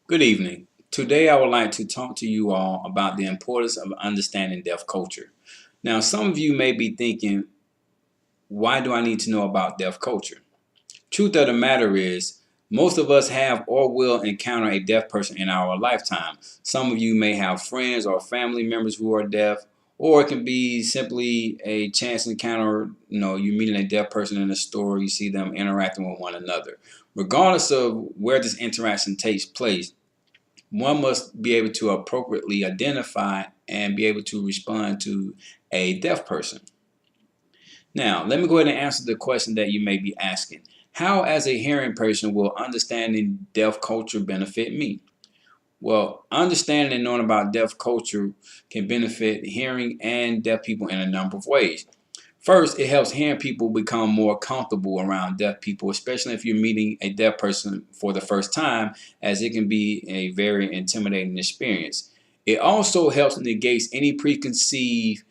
Good evening. Today I would like to talk to you all about the importance of understanding deaf culture. Now, some of you may be thinking, why do I need to know about deaf culture? Truth of the matter is, most of us have or will encounter a deaf person in our lifetime. Some of you may have friends or family members who are deaf, or it can be simply a chance encounter. You meeting a deaf person in a store, you see them interacting with one another. Regardless of where this interaction takes place, one must be able to appropriately identify and be able to respond to a deaf person. Now, let me go ahead and answer the question that you may be asking. How, as a hearing person, will understanding deaf culture benefit me? Well, understanding and knowing about deaf culture can benefit hearing and deaf people in a number of ways. First, it helps hearing people become more comfortable around deaf people, especially if you're meeting a deaf person for the first time, as it can be a very intimidating experience. It also helps negate any preconceived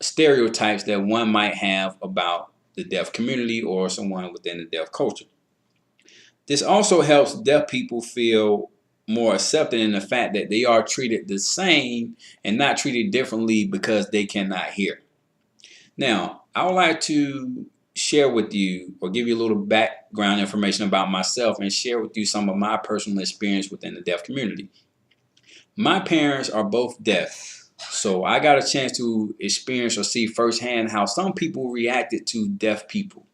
stereotypes that one might have about the deaf community or someone within the deaf culture. This also helps deaf people feel more accepted in the fact that they are treated the same and not treated differently because they cannot hear. Now, I would like to share with you or give you a little background information about myself and share with you some of my personal experience within the deaf community. My parents are both deaf, so I got a chance to experience or see firsthand how some people reacted to deaf people.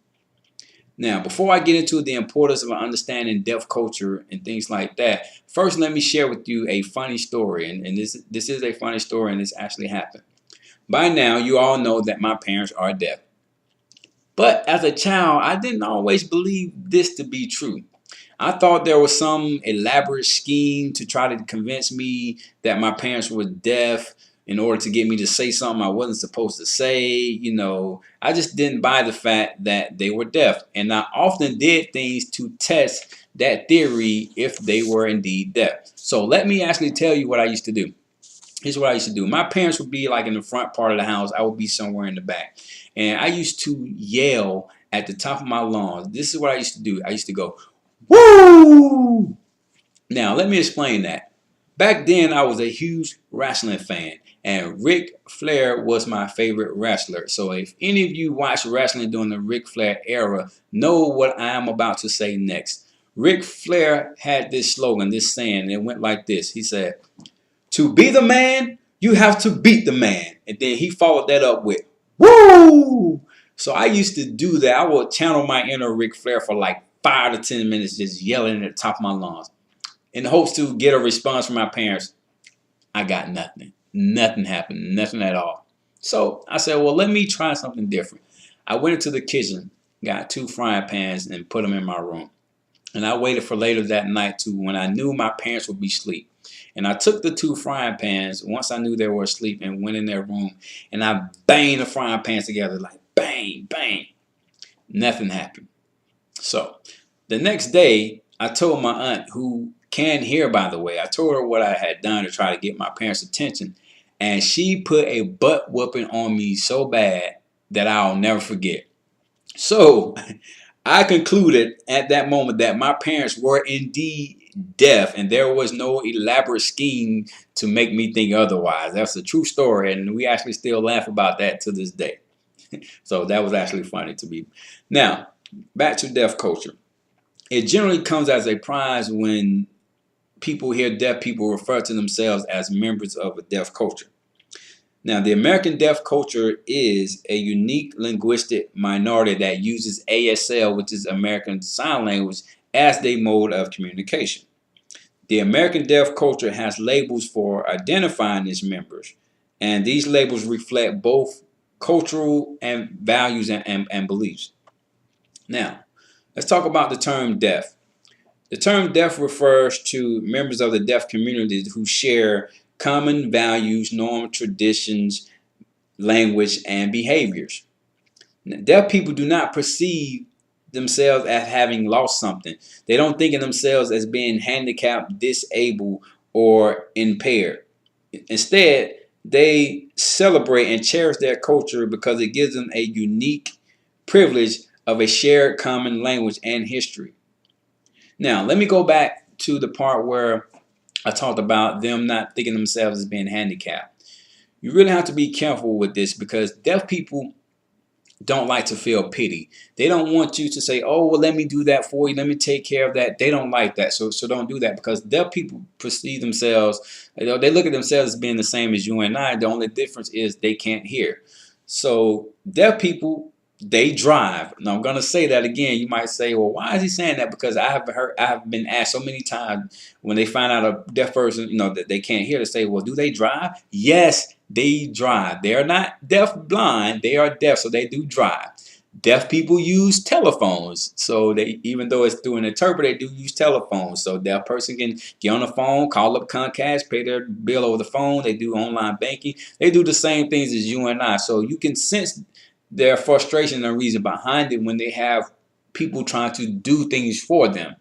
Now, before I get into the importance of understanding deaf culture and things like that, first let me share with you a funny story. And this is a funny story, and this actually happened. By now, you all know that my parents are deaf. But as a child, I didn't always believe this to be true. I thought there was some elaborate scheme to try to convince me that my parents were deaf in order to get me to say something I wasn't supposed to say. I just didn't buy the fact that they were deaf. And I often did things to test that theory if they were indeed deaf. So let me actually tell you what I used to do. Here's what I used to do. My parents would be like in the front part of the house. I would be somewhere in the back. And I used to yell at the top of my lungs. This is what I used to do. I used to go, woo! Now, let me explain that. Back then, I was a huge wrestling fan, and Ric Flair was my favorite wrestler. So if any of you watched wrestling during the Ric Flair era, know what I am about to say next. Ric Flair had this slogan, this saying, and it went like this. He said, to be the man, you have to beat the man. And then he followed that up with, woo! So I used to do that. I would channel my inner Ric Flair for like 5 to 10 minutes, just yelling at the top of my lungs in hopes to get a response from my parents. I got nothing. Nothing happened. Nothing at all. So I said, well, let me try something different. I went into the kitchen, got 2 frying pans, and put them in my room. And I waited for later that night to when I knew my parents would be asleep. And I took the 2 frying pans once I knew they were asleep and went in their room. And I banged the frying pans together like bang, bang. Nothing happened. So the next day, I told my aunt, who can hear, by the way, I told her what I had done to try to get my parents' attention. And she put a butt whooping on me so bad that I'll never forget. So I concluded at that moment that my parents were indeed deaf and there was no elaborate scheme to make me think otherwise. That's a true story, and we actually still laugh about that to this day. So that was actually funny to me. Now, back to deaf culture. It generally comes as a surprise when people hear deaf people refer to themselves as members of a deaf culture. Now, the American deaf culture is a unique linguistic minority that uses ASL, which is American Sign Language, as their mode of communication. The American deaf culture has labels for identifying its members, and these labels reflect both cultural and values and beliefs. Now, let's talk about the term deaf. The term deaf refers to members of the deaf community who share common values, norms, traditions, language, and behaviors. Now, deaf people do not perceive themselves as having lost something. They don't think of themselves as being handicapped, disabled, or impaired. Instead, they celebrate and cherish their culture because it gives them a unique privilege of a shared common language and history. Now, let me go back to the part where I talked about them not thinking themselves as being handicapped. You really have to be careful with this because deaf people don't like to feel pity. They don't want you to say, "Oh, well, let me do that for you. Let me take care of that." They don't like that. So don't do that because deaf people perceive themselves, they look at themselves as being the same as you and I. The only difference is they can't hear. So deaf people, they drive. Now I'm gonna say that again. You might say, "Well, why is he saying that?" Because I have been asked so many times when they find out a deaf person, that they can't hear, to say, "Well, do they drive?" Yes, they drive. They are not deaf blind. They are deaf, so they do drive. Deaf people use telephones, so they, even though it's through an interpreter, they do use telephones. So deaf person can get on the phone, call up Comcast, pay their bill over the phone. They do online banking. They do the same things as you and I. So you can sense their frustration and reason behind it when they have people trying to do things for them.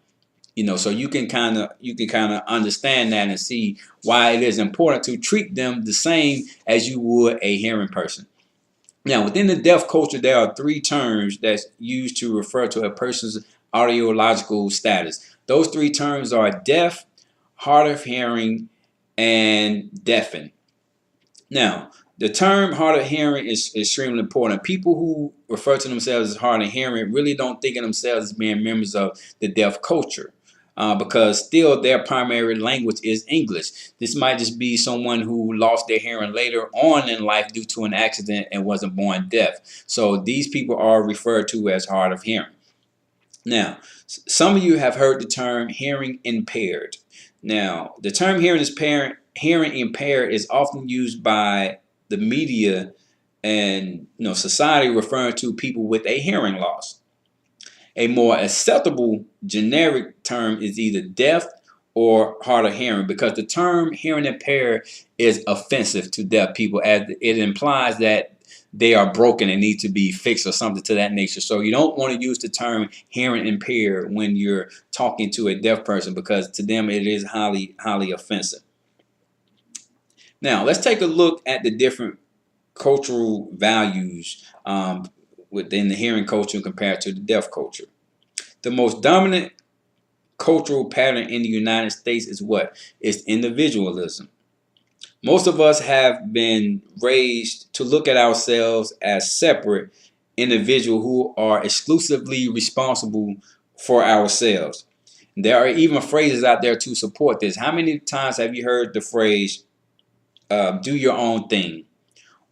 So you can kind of understand that and see why it is important to treat them the same as you would a hearing person. Now, within the deaf culture, there are three terms that's used to refer to a person's audiological status. Those three terms are deaf, hard of hearing, and deafened. Now, the term hard of hearing is extremely important. People who refer to themselves as hard of hearing really don't think of themselves as being members of the deaf culture. Because still their primary language is English. This might just be someone who lost their hearing later on in life due to an accident and wasn't born deaf. So these people are referred to as hard of hearing. Now, some of you have heard the term hearing impaired. Now, the term hearing impaired is often used by the media and society, referring to people with a hearing loss. A more acceptable generic term is either deaf or hard of hearing, because the term hearing impaired is offensive to deaf people, as it implies that they are broken and need to be fixed or something to that nature. So you don't want to use the term hearing impaired when you're talking to a deaf person, because to them it is highly, highly offensive. Now let's take a look at the different cultural values within the hearing culture compared to the deaf culture. The most dominant cultural pattern in the United States is what? It's individualism. Most of us have been raised to look at ourselves as separate individuals who are exclusively responsible for ourselves. There are even phrases out there to support this. How many times have you heard the phrase, do your own thing?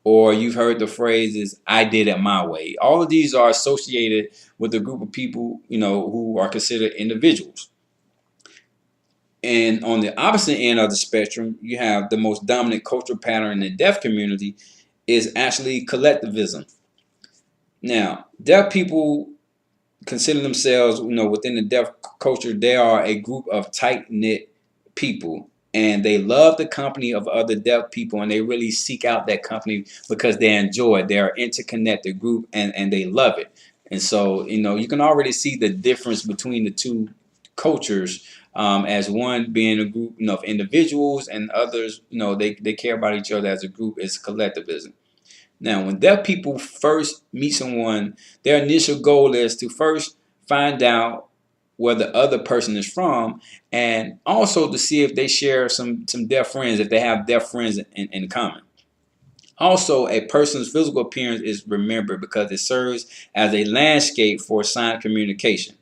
Or you've heard the phrases, I did it my way. All of these are associated with a group of people, who are considered individuals. And on the opposite end of the spectrum, you have the most dominant cultural pattern in the deaf community is actually collectivism. Now, deaf people consider themselves, within the deaf culture, they are a group of tight-knit people. And they love the company of other deaf people, and they really seek out that company because they enjoy it. They're an interconnected group, and they love it. And so, you can already see the difference between the two cultures, as one being a group, of individuals, and others, they care about each other as a group. Is collectivism. Now, when deaf people first meet someone, their initial goal is to first find out where the other person is from, and also to see if they share some deaf friends, if they have deaf friends in common. Also, a person's physical appearance is remembered because it serves as a landscape for sign communication.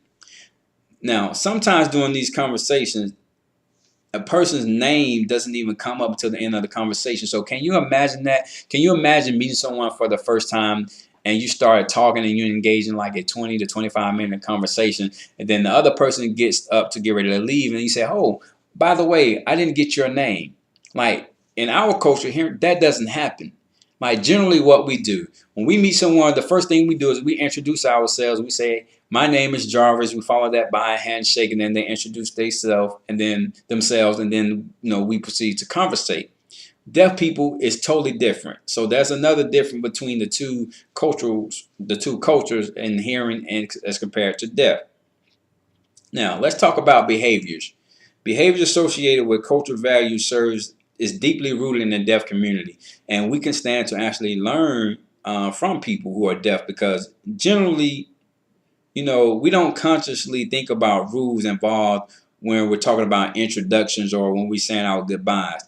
Now, sometimes during these conversations, a person's name doesn't even come up until the end of the conversation. So can you imagine that? Can you imagine meeting someone for the first time and you start talking and you're engaging like a 20 to 25-minute conversation, and then the other person gets up to get ready to leave and you say, oh, by the way, I didn't get your name. Like in our culture here, that doesn't happen. Like generally what we do, when we meet someone, the first thing we do is we introduce ourselves. We say, my name is Jarvis. We follow that by a handshake, and then they introduce themselves, and then we proceed to conversate. Deaf people is totally different. So that's another difference between the two cultures in hearing and as compared to deaf. Now let's talk about behaviors. Behaviors associated with cultural values is deeply rooted in the deaf community, and we can stand to actually learn from people who are deaf, because generally, we don't consciously think about rules involved when we're talking about introductions or when we're saying our goodbyes.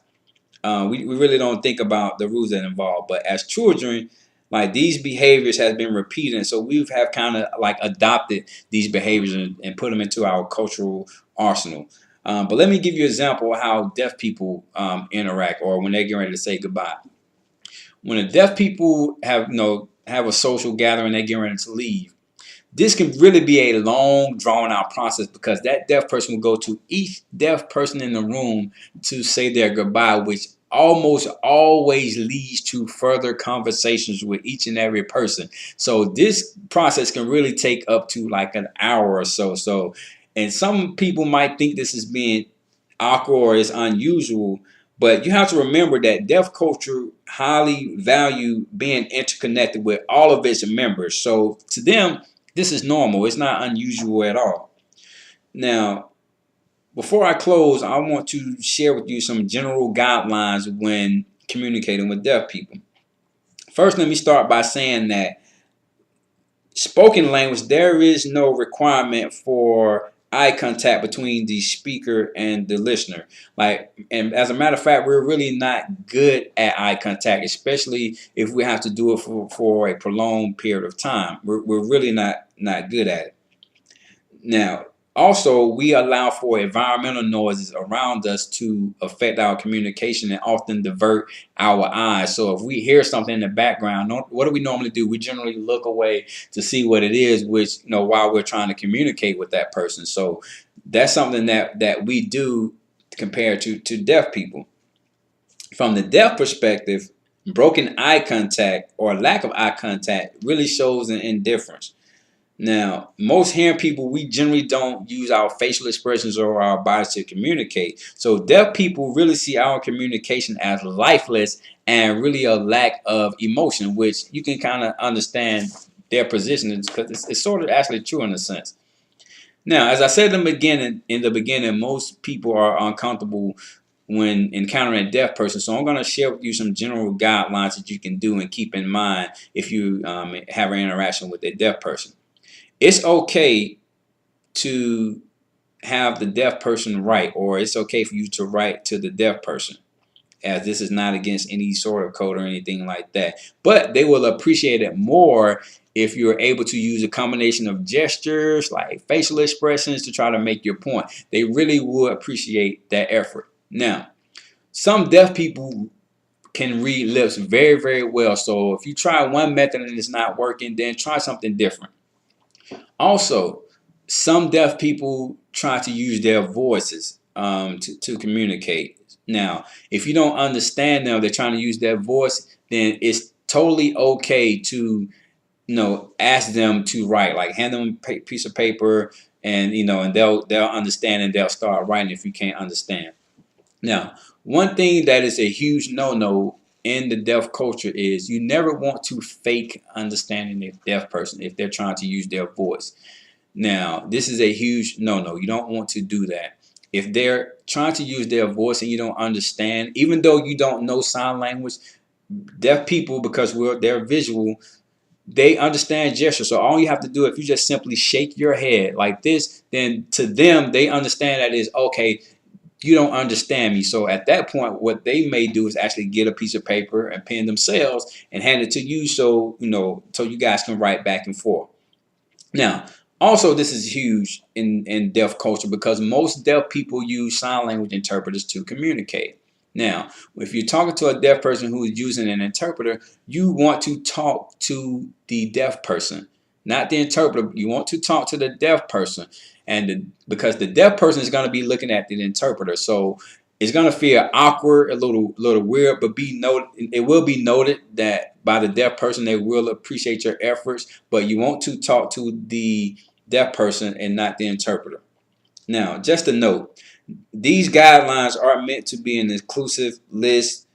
We really don't think about the rules that involve. But as children, like these behaviors has been repeated, so we have kind of like adopted these behaviors and put them into our cultural arsenal. But let me give you an example of how deaf people interact or when they get ready to say goodbye. When the deaf people have a social gathering, they get ready to leave. This can really be a long, drawn out process because that deaf person will go to each deaf person in the room to say their goodbye, which almost always leads to further conversations with each and every person. So this process can really take up to like an hour or so. And some people might think this is being awkward or is unusual, but you have to remember that deaf culture highly value being interconnected with all of its members. So to them, this is normal. It's not unusual at all. Now, before I close, I want to share with you some general guidelines when communicating with deaf people. First, let me start by saying that spoken language, there is no requirement for eye contact between the speaker and the listener. And as a matter of fact, we're really not good at eye contact, especially if we have to do it for a prolonged period of time. We're really not good at it. Now, also, we allow for environmental noises around us to affect our communication and often divert our eyes. So if we hear something in the background, what do we normally do? We generally look away to see what it is, which, while we're trying to communicate with that person. So that's something that we do compared to deaf people. From the deaf perspective, broken eye contact or lack of eye contact really shows an indifference. Now, most hearing people, we generally don't use our facial expressions or our bodies to communicate. So deaf people really see our communication as lifeless and really a lack of emotion, which you can kind of understand their position because it's sort of actually true in a sense. Now, as I said in the beginning, most people are uncomfortable when encountering a deaf person. So I'm going to share with you some general guidelines that you can do and keep in mind if you have an interaction with a deaf person. It's okay to have the deaf person write, or it's okay for you to write to the deaf person, as this is not against any sort of code or anything like that. But they will appreciate it more if you're able to use a combination of gestures like facial expressions to try to make your point. They really will appreciate that effort. Now, some deaf people can read lips very, very well. So if you try one method and it's not working, then try something different. Also, some deaf people try to use their voices to communicate. Now, if you don't understand them, they're trying to use their voice, then it's totally okay to, ask them to write. Like hand them a piece of paper, and and they'll understand and they'll start writing if you can't understand. Now, one thing that is a huge no-no in the deaf culture is you never want to fake understanding a deaf person if they're trying to use their voice. Now, this is a huge no-no. You don't want to do that. If they're trying to use their voice and you don't understand, even though you don't know sign language, deaf people, because they're visual, they understand gestures. So all you have to do, if you just simply shake your head like this, then to them, they understand that is okay. You don't understand me. So at that point, what they may do is actually get a piece of paper and pen themselves and hand it to you, so so you guys can write back and forth. Now, also, this is huge in deaf culture because most deaf people use sign language interpreters to communicate. Now, if you're talking to a deaf person who is using an interpreter, you want to talk to the deaf person, not the interpreter. You want to talk to the deaf person, because the deaf person is going to be looking at the interpreter, so it's going to feel awkward, a little weird, but it will be noted that by the deaf person, they will appreciate your efforts, but you want to talk to the deaf person and not the interpreter. Now, just a note, these guidelines are meant to be an inclusive list.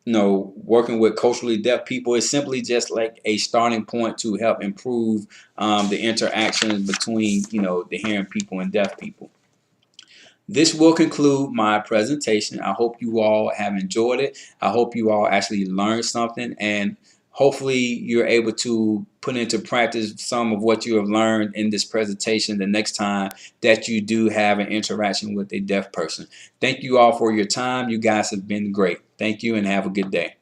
Working with culturally deaf people is simply just like a starting point to help improve the interaction between, the hearing people and deaf people. This will conclude my presentation. I hope you all have enjoyed it. I hope you all actually learned something, and Hopefully you're able to put into practice some of what you have learned in this presentation the next time that you do have an interaction with a deaf person. Thank you all for your time. You guys have been great. Thank you and have a good day.